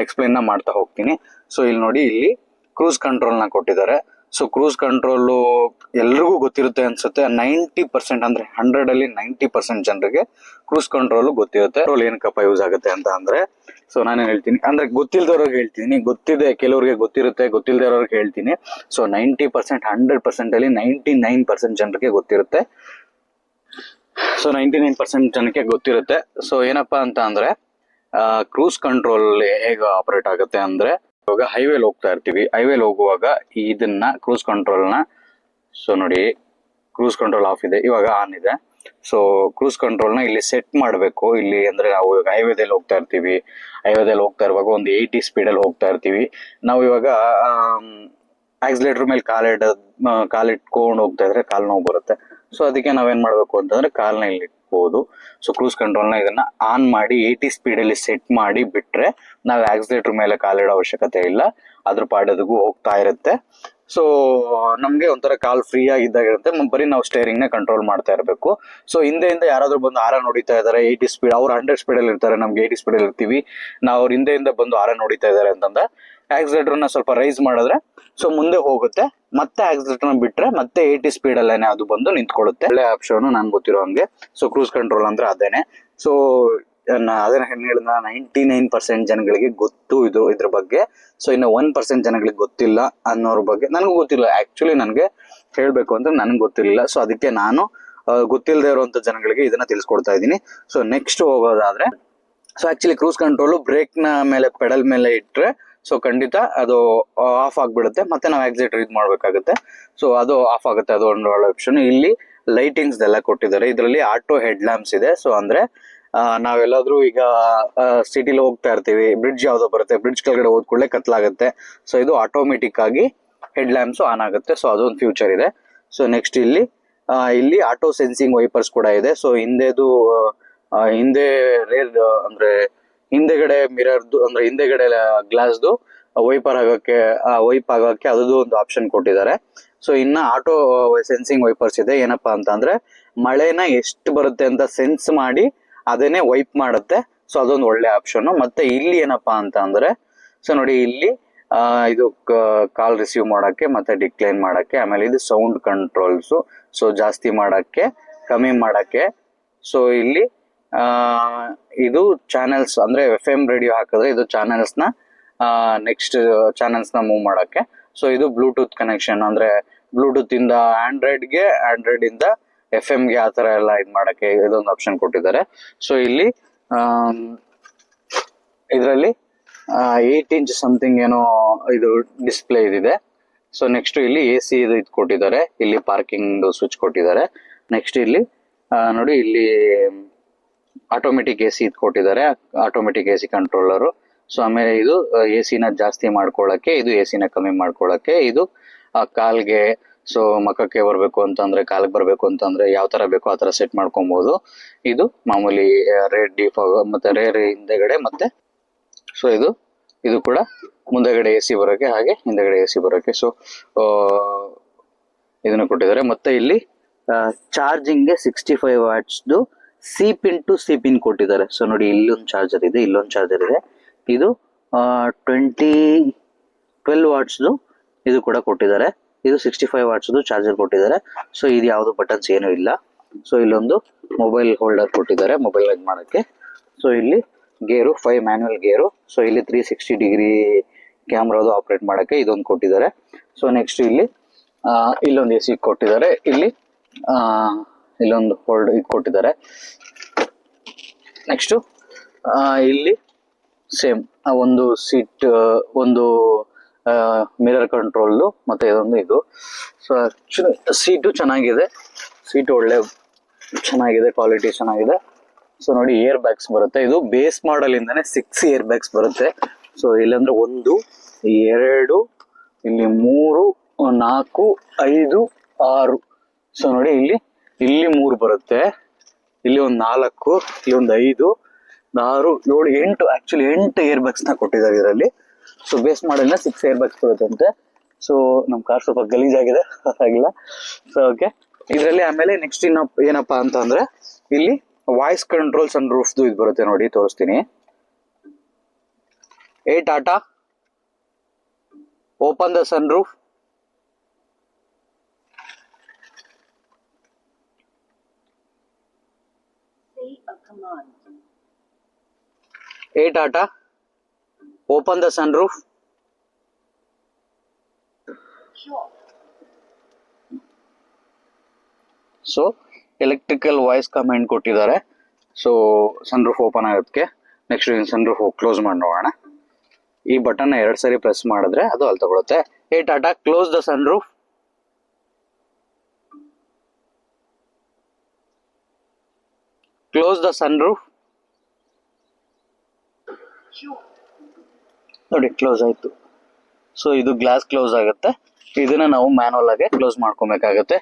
ಎಕ್ಸ್ಪ್ಲೇನ್ ನ ಮಾಡ್ತಾ ಹೋಗ್ತೀನಿ. ಸೊ ಇಲ್ಲಿ ನೋಡಿ, ಇಲ್ಲಿ ಕ್ರೂಸ್ ಕಂಟ್ರೋಲ್ ನ ಕೊಟ್ಟಿದ್ದಾರೆ. ಸೊ ಕ್ರೂಸ್ ಕಂಟ್ರೋಲ್ ಎಲ್ರಿಗೂ ಗೊತ್ತಿರುತ್ತೆ ಅನ್ಸುತ್ತೆ. 90% ಅಂದ್ರೆ 100 ಅಲ್ಲಿ 90% ಜನರಿಗೆ ಕ್ರೂಸ್ ಕಂಟ್ರೋಲ್ ಗೊತ್ತಿರುತ್ತೆ. ಕಂಟ್ರೋಲ್ ಏನಕ್ಕಪ್ಪ ಯೂಸ್ ಆಗುತ್ತೆ ಅಂತ ಅಂದ್ರೆ, ಸೊ ನಾನೇನ್ ಹೇಳ್ತೀನಿ ಅಂದ್ರೆ ಗೊತ್ತಿಲ್ದವ್ರಿಗೆ ಹೇಳ್ತೀನಿ, ಗೊತ್ತಿದೆ ಕೆಲವ್ರಿಗೆ ಗೊತ್ತಿರುತ್ತೆ, ಗೊತ್ತಿಲ್ದೇ ಇರೋರಿಗೆ ಹೇಳ್ತೀನಿ. ಸೊ 90% 100% ಅಲ್ಲಿ 99% ಜನರಿಗೆ ಗೊತ್ತಿರುತ್ತೆ. ಸೊ 99% ಜನಕ್ಕೆ ಗೊತ್ತಿರುತ್ತೆ. ಸೊ ಏನಪ್ಪಾ ಅಂತ ಅಂದ್ರೆ ಕ್ರೂಸ್ ಕಂಟ್ರೋಲ್ ಹೇಗೆ ಆಪರೇಟ್ ಆಗುತ್ತೆ ಅಂದ್ರೆ, ಇವಾಗ ಹೈವೇಲಿ ಹೋಗ್ತಾ ಇರ್ತೀವಿ. ಹೈವೇಲಿ ಹೋಗುವಾಗ ಇದನ್ನ ಕ್ರೂಸ್ ಕಂಟ್ರೋಲ್ನ, ಸೊ ನೋಡಿ ಕ್ರೂಸ್ ಕಂಟ್ರೋಲ್ ಆಫ್ ಇದೆ, ಇವಾಗ ಆನ್ ಇದೆ. ಸೊ ಕ್ರೂಸ್ ಕಂಟ್ರೋಲ್ನ ಇಲ್ಲಿ ಸೆಟ್ ಮಾಡಬೇಕು. ಇಲ್ಲಿ ಅಂದ್ರೆ ನಾವು ಇವಾಗ ಹೈವೇದಲ್ಲಿ ಹೋಗ್ತಾ ಇರ್ತೀವಿ. ಹೈವೇದಲ್ಲಿ ಹೋಗ್ತಾ ಇರುವಾಗ ಒಂದು 80 ಸ್ಪೀಡಲ್ಲಿ ಹೋಗ್ತಾ ಇರ್ತೀವಿ. ನಾವು ಇವಾಗ ಆಕ್ಸಿಲೇಟರ್ ಮೇಲೆ ಕಾಲಿಟ್ಕೊಂಡು ಹೋಗ್ತಾ ಇದ್ರೆ ಕಾಲ್ ನೋವು ಬರುತ್ತೆ. ಸೊ ಅದಕ್ಕೆ ನಾವೇನ್ ಮಾಡ್ಬೇಕು ಅಂತಂದ್ರೆ ಕಾಲ್ನ ಇಲ್ಲಿ ಇಟ್ಬೋದು. ಸೊ ಕ್ರೂಸ್ ಕಂಟ್ರೋಲ್ನ ಇದನ್ನ ಆನ್ ಮಾಡಿ 80 ಸ್ಪೀಡಲ್ಲಿ ಸೆಟ್ ಮಾಡಿ ಬಿಟ್ರೆ ನಾವು ಆಕ್ಸಿಲೇಟರ್ ಮೇಲೆ ಕಾಲಿಡೋ ಅವಶ್ಯಕತೆ ಇಲ್ಲ, ಅದ್ರ ಪಾಡದಿಗೂ ಹೋಗ್ತಾ ಇರುತ್ತೆ. ಸೊ ನಮ್ಗೆ ಒಂಥರ ಕಾಲ್ ಫ್ರೀ ಆಗಿದ್ದಾಗಿರುತ್ತೆ. ಬರೀ ನಾವು ಸ್ಟೇರಿಂಗ್ ನ ಕಂಟ್ರೋಲ್ ಮಾಡ್ತಾ ಇರಬೇಕು. ಸೊ ಹಿಂದೆಯಿಂದ ಯಾರಾದ್ರೂ ಬಂದು ಆರನ್ ಹೊಡಿತಾ ಇದಾರೆ 80 ಸ್ಪೀಡ್, ಅವ್ರು 100 ಸ್ಪೀಡಲ್ಲಿ ಇರ್ತಾರೆ, ನಮ್ಗೆ 80 ಸ್ಪೀಡಲ್ಲಿ ಇರ್ತೀವಿ, ನಾವು ಅವ್ರ ಹಿಂದೆಯಿಂದ ಬಂದು ಆರನ್ ಹೊಡಿತಾ ಇದಾರೆ ಅಂತಂದ್ರೆ ಆಕ್ಸಿಲೇಟರ್ನ ಸ್ವಲ್ಪ ರೈಸ್ ಮಾಡಿದ್ರೆ ಸೊ ಮುಂದೆ ಹೋಗುತ್ತೆ. ಮತ್ತೆ ಆಕ್ಸಿಲೇಟರ್ನ ಬಿಟ್ರೆ ಮತ್ತೆ 80 ಸ್ಪೀಡ್ ಅಲ್ಲೇನೆ ಅದು ಬಂದು ನಿಂತ್ಕೊಳ್ಳುತ್ತೆ. ಒಳ್ಳೆ ಆಪ್ಷನ್ ನನ್ಗೆ ಗೊತ್ತಿರೋ ಹಂಗೆ. ಸೊ ಕ್ರೂಸ್ ಕಂಟ್ರೋಲ್ ಅಂದ್ರೆ ಅದೇನೆ. ಸೊ ಅದನ್ನ ಹೇಳಿದ 99% ಜನಗಳಿಗೆ ಗೊತ್ತು ಇದ್ರ ಬಗ್ಗೆ. ಸೊ ಇನ್ನು 1% ಜನಗಳಿಗೆ ಗೊತ್ತಿಲ್ಲ ಅನ್ನೋರ ಬಗ್ಗೆ ನನಗೂ ಗೊತ್ತಿಲ್ಲ. ಆಕ್ಚುಲಿ ನನಗೆ ಹೇಳ್ಬೇಕು ಅಂದ್ರೆ ನನ್ಗೆ ಗೊತ್ತಿರಲಿಲ್ಲ. ಸೊ ಅದಕ್ಕೆ ನಾನು ಗೊತ್ತಿಲ್ಲದೆ ಇರುವಂತ ಜನಗಳಿಗೆ ಇದನ್ನ ತಿಳಿಸ್ಕೊಡ್ತಾ ಇದ್ದೀನಿ. ಸೊ ನೆಕ್ಸ್ಟ್ ಹೋಗೋದಾದ್ರೆ, so actually cruise control brake ನ ಮೇಲೆ ಪೆಡಲ್ ಮೇಲೆ ಇಟ್ರೆ ಸೊ ಖಂಡಿತ ಅದು ಆಫ್ ಆಗ್ಬಿಡುತ್ತೆ, ಮತ್ತೆ ನಾವು ಆಕ್ಸಿಲೇಟರ್ ಇದು ಮಾಡ್ಬೇಕಾಗುತ್ತೆ. ಸೊ ಅದು ಆಫ್ ಆಗುತ್ತೆ, ಅದು ಒಂದು ಒಳ್ಳೆ ಆಪ್ಷನ್. ಇಲ್ಲಿ ಲೈಟಿಂಗ್ಸ್ ಎಲ್ಲ ಕೊಟ್ಟಿದ್ದಾರೆ. ಇದರಲ್ಲಿ ಆಟೋ ಹೆಡ್ ಲ್ಯಾಂಪ್ಸ್ ಇದೆ. ಸೊ ಅಂದ್ರೆ ನಾವೆಲ್ಲಾದ್ರೂ ಈಗ ಸಿಟಿಲಿ ಹೋಗ್ತಾ ಇರ್ತೀವಿ, ಬ್ರಿಡ್ಜ್ ಯಾವ್ದೋ ಬರುತ್ತೆ, ಬ್ರಿಡ್ಜ್ ಕೆಳಗಡೆ ಹೋದ್ ಕೂಡಲೇ ಕತ್ಲಾಗುತ್ತೆ. ಸೊ ಇದು ಆಟೋಮೆಟಿಕ್ ಆಗಿ ಹೆಡ್ ಲ್ಯಾಂಪ್ಸ್ ಆನ್ ಆಗುತ್ತೆ. ಸೊ ಅದೊಂದು ಫ್ಯೂಚರ್ ಇದೆ. ಸೊ ನೆಕ್ಸ್ಟ್ ಇಲ್ಲಿ ಆಟೋ ಸೆನ್ಸಿಂಗ್ ವೈಪರ್ಸ್ ಕೂಡ ಇದೆ. ಸೊ ಹಿಂದೆ ರೇರ್ ಅಂದ್ರೆ ಹಿಂದೆಗಡೆ ಮಿರರ್ದು ಅಂದ್ರೆ ಹಿಂದೆಗಡೆ ಗ್ಲಾಸ್ದು ವೈಪ್ ಆಗಕ್ಕೆ ಅದು ಒಂದು ಆಪ್ಷನ್ ಕೊಟ್ಟಿದ್ದಾರೆ. ಸೊ ಇನ್ನ ಆಟೋ ಸೆನ್ಸಿಂಗ್ ವೈಪರ್ಸ್ ಇದೆ. ಏನಪ್ಪಾ ಅಂತ ಅಂದ್ರೆ ಮಳೆನ ಎಷ್ಟು ಬರುತ್ತೆ ಅಂತ ಸೆನ್ಸ್ ಮಾಡಿ ಅದನ್ನೇ ವೈಪ್ ಮಾಡುತ್ತೆ. ಸೊ ಅದೊಂದು ಒಳ್ಳೆ ಆಪ್ಷನ್. ಮತ್ತೆ ಇಲ್ಲಿ ಏನಪ್ಪಾ ಅಂತ ಅಂದ್ರೆ, ಸೊ ನೋಡಿ ಇಲ್ಲಿ ಇದು ಕಾಲ್ ರಿಸೀವ್ ಮಾಡಕ್ಕೆ ಮತ್ತೆ ಡಿಕ್ಲೈನ್ ಮಾಡಕ್ಕೆ, ಆಮೇಲೆ ಇದು ಸೌಂಡ್ ಕಂಟ್ರೋಲ್ಸ್. ಸೊ ಜಾಸ್ತಿ ಮಾಡಕ್ಕೆ, ಕಮ್ಮಿ ಮಾಡಕ್ಕೆ. ಸೊ ಇಲ್ಲಿ ಇದು ಚಾನೆಲ್ಸ್ ಅಂದ್ರೆ FM ರೇಡಿಯೋ ಹಾಕಿದ್ರೆ ಇದು ಚಾನೆಲ್ಸ್ ನ ನೆಕ್ಸ್ಟ್ ಚಾನೆಲ್ಸ್ ನ ಮೂವ್ ಮಾಡಕ್ಕೆ. ಸೊ ಇದು ಬ್ಲೂಟೂತ್ ಕನೆಕ್ಷನ್ ಅಂದ್ರೆ ಬ್ಲೂಟೂತ್ ಇಂದ ಆಂಡ್ರಾಯ್ಡ್ ಇಂದ FM ಗೆ ಆ ತರ ಎಲ್ಲ ಇದು ಮಾಡಕ್ಕೆ ಇದೊಂದು ಆಪ್ಷನ್ ಕೊಟ್ಟಿದ್ದಾರೆ. ಸೊ ಇಲ್ಲಿ ಇದರಲ್ಲಿ 8 ಇಂಚ್ ಸಮಥಿಂಗ್ ಏನೋ ಇದು ಡಿಸ್ಪ್ಲೇ ಇದಿದೆ. ಸೊ ನೆಕ್ಸ್ಟ್ ಇಲ್ಲಿ AC ಇದು ಕೊಟ್ಟಿದ್ದಾರೆ. ಇಲ್ಲಿ ಪಾರ್ಕಿಂಗ್ ಸ್ವಿಚ್ ಕೊಟ್ಟಿದ್ದಾರೆ. ನೆಕ್ಸ್ಟ್ ಇಲ್ಲಿ ನೋಡಿ, ಇಲ್ಲಿ ಆಟೋಮೆಟಿಕ್ AC ಇದು ಕೊಟ್ಟಿದ್ದಾರೆ, ಆಟೋಮೆಟಿಕ್ AC ಕಂಟ್ರೋಲರು. ಸೊ ಆಮೇಲೆ ಇದು AC ನ ಜಾಸ್ತಿ ಮಾಡ್ಕೊಳ್ಳಕ್ಕೆ, ಇದು AC ನ ಕಮ್ಮಿ ಮಾಡ್ಕೊಳ್ಳಕ್ಕೆ, ಇದು ಕಾಲ್ಗೆ ಸೊ ಮಖಕ್ಕೆ ಬರಬೇಕು ಅಂತಂದ್ರೆ, ಕಾಲಿಗೆ ಬರಬೇಕು ಅಂತಂದ್ರೆ ಯಾವ ತರ ಬೇಕೋ ಆ ತರ ಸೆಟ್ ಮಾಡ್ಕೊಬಹುದು. ಇದು ಮಾಮೂಲಿ ರೇರ್ ಡಿಫಾಗ್ ಮತ್ತೆ ರೇರ್ ಹಿಂದೆಗಡೆ, ಮತ್ತೆ ಸೊ ಇದು ಕೂಡ ಮುಂದೆಗಡೆ ಎ ಸಿ ಬರೋಕೆ, ಹಾಗೆ ಹಿಂದೆಗಡೆ ಎ ಸಿ ಬರೋಕೆ. ಸೊ ಇದನ್ನು ಕೊಟ್ಟಿದ್ದಾರೆ. ಮತ್ತೆ ಇಲ್ಲಿ ಚಾರ್ಜಿಂಗ್ಗೆ 65 ವಾಟ್ಸ್ದು C pin to C pin ಕೊಟ್ಟಿದ್ದಾರೆ. ಸೊ ನೋಡಿ, ಇಲ್ಲೊಂದು ಚಾರ್ಜರ್ ಇದೆ, ಇಲ್ಲೊಂದು ಚಾರ್ಜರ್ ಇದೆ. ಇದು 12 ವಾಟ್ಸ್ದು ಇದು ಕೂಡ ಕೊಟ್ಟಿದ್ದಾರೆ. ಇದು 65 ವಾಟ್ಸ್ದು ಚಾರ್ಜರ್ ಕೊಟ್ಟಿದ್ದಾರೆ. ಸೊ ಇದು ಯಾವುದು ಬಟನ್ಸ್ ಏನೂ ಇಲ್ಲ. ಸೊ ಇಲ್ಲೊಂದು ಮೊಬೈಲ್ ಹೋಲ್ಡರ್ ಕೊಟ್ಟಿದ್ದಾರೆ, ಮೊಬೈಲ್ ಚಾರ್ಜ್ ಮಾಡೋಕ್ಕೆ. ಸೊ ಇಲ್ಲಿ ಗೇರು 5 ಮ್ಯಾನ್ಯಲ್ ಗೇರು. ಸೊ ಇಲ್ಲಿ 360 ಡಿಗ್ರಿ ಕ್ಯಾಮ್ರಾದು ಆಪರೇಟ್ ಮಾಡೋಕ್ಕೆ ಇದೊಂದು ಕೊಟ್ಟಿದ್ದಾರೆ. ಸೊ ನೆಕ್ಸ್ಟ್ ಇಲ್ಲೊಂದು ಎ ಸಿ ಕೊಟ್ಟಿದ್ದಾರೆ. ಇಲ್ಲೊಂದು ಹೋಲ್ಡ್ ಇದು ಕೊಟ್ಟಿದ್ದಾರೆ. ನೆಕ್ಸ್ಟು ಇಲ್ಲಿ ಸೇಮ್ ಒಂದು ಸೀಟ್, ಒಂದು ಮಿರರ್ ಕಂಟ್ರೋಲ್, ಮತ್ತೆ ಇದೊಂದು ಇದು. ಸೊ ಆಕ್ಚುಲಿ ಸೀಟು ಚೆನ್ನಾಗಿದೆ, ಸೀಟು ಒಳ್ಳೆ ಚೆನ್ನಾಗಿದೆ, ಕ್ವಾಲಿಟಿ ಚೆನ್ನಾಗಿದೆ. ಸೊ ನೋಡಿ, ಏರ್ ಬ್ಯಾಗ್ಸ್ ಬರುತ್ತೆ. ಇದು ಬೇಸ್ ಮಾಡಲ್ ಇಂದಾನೆ 6 ಏರ್ ಬ್ಯಾಗ್ಸ್ ಬರುತ್ತೆ. ಸೊ ಇಲ್ಲಂದ್ರೆ 1, 2, ಇಲ್ಲಿ 3, 4, 5, 6. ಸೊ ನೋಡಿ, ಇಲ್ಲಿ 3 ಬರುತ್ತೆ, ಇಲ್ಲಿ ಒಂದು 4, ಇಲ್ಲಿ ಒಂದು 5, 6, 7, 8, ಆಕ್ಚುಲಿ 8 ಏರ್ ಬ್ಯಾಗ್ಸ್ ನ ಕೊಟ್ಟಿದ್ದಾರೆ ಇದರಲ್ಲಿ. ಸೊ ಬೇಸ್ ಮಾಡಲ್ನ 6 ಏರ್ ಬ್ಯಾಗ್ಸ್ ಬರುತ್ತಂತೆ. ಸೊ ನಮ್ ಕಾರ್ ಸ್ವಲ್ಪ ಗಲೀಜಾಗಿದೆ, ಆಗಿಲ್ಲ. ಸೊ ಓಕೆ, ಇದರಲ್ಲಿ ಆಮೇಲೆ ನೆಕ್ಸ್ಟ್ ಏನಪ್ಪಾ ಅಂತ ಅಂದ್ರೆ, ಇಲ್ಲಿ ವಾಯ್ಸ್ ಕಂಟ್ರೋಲ್ ಸನ್ ರೂಫ್ದು ಇದು ಬರುತ್ತೆ ನೋಡಿ, ತೋರಿಸ್ತೀನಿ. Tata open the sunroof. Tata, open the sunroof. Sure. So electrical voice command ಕೊಟ್ಟಿದ್ದಾರೆ. ಸೊ ಸನ್ರೂಫ್ ಓಪನ್ ಆಗೋದಕ್ಕೆ ನೆಕ್ಸ್ಟ್ ಸನ್ರೂಫ್ ಕ್ಲೋಸ್ ಮಾಡಿ ನೋಡೋಣ. ಈ ಬಟನ್ 2 ಸರಿ ಪ್ರೆಸ್ ಮಾಡಿದ್ರೆ ಅದು ಅಲ್ಲಿ ತಗೊಳುತ್ತೆ. Tata, close the sunroof. Close the sunroof. ನೋಡಿ, ಕ್ಲೋಸ್ ಆಯ್ತು. ಸೊ ಇದು ಗ್ಲಾಸ್ ಕ್ಲೋಸ್ ಆಗುತ್ತೆ. ಇದನ್ನ ನಾವು ಮ್ಯಾನುವಲ್ ಆಗಿ ಕ್ಲೋಸ್ ಮಾಡ್ಕೊಬೇಕಾಗತ್ತೆ.